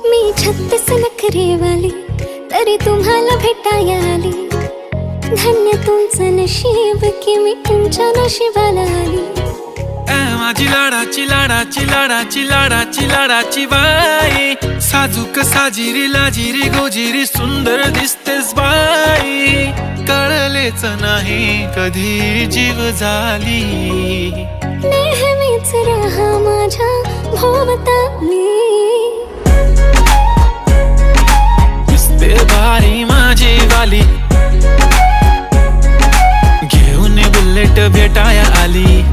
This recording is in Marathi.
मी 36 नखरेवाली तरी तुम्हाला भेटाया आली। धन्य तुमचं नशीब की मी तुमच्या नशिबाला आली। माझी लाडाची लाडाची लाडाची लाडाची लाडाची बाई, साजूक साजिरी लाजिरी गोजिरी सुंदर दिसतेस बाई। कळलेच नाही कधी जीव झाली, नेहमीच राहा माझ्या भोवताली। दिसते भारी माझी वाली, घेऊन बुलेट भेटाया आली।